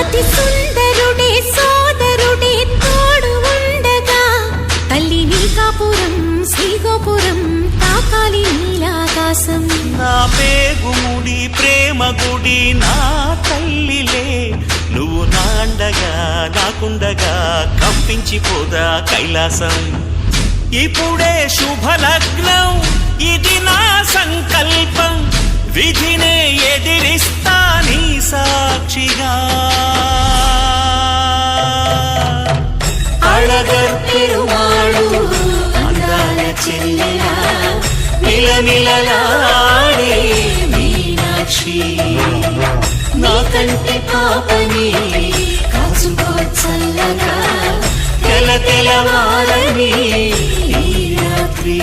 అతి సుందరుడే సోదరుడే తోడు ఉండగా తల్లి నీకాపురం శ్రీగోపురం తాకాలి నీలాకాశం. నా పేగుముడి ప్రేమ గుడి నా తల్లిలే, నువ్వు నాండగా నాకుండగా కంపించిపోదా కైలాసం. ఇప్పుడే శుభలగ్నం ఇది నా సంకల్పం, విధినే ఎదిరిస్తా నీ సాక్షిగా. అళగర్ పెరుమాళు అందాల చెల్లెలా మిలమిలలాడే మీనాక్షి, నీ కంటి పాపని కాచుకో చల్లగా తెల తెలవారని ఈ రాత్రి.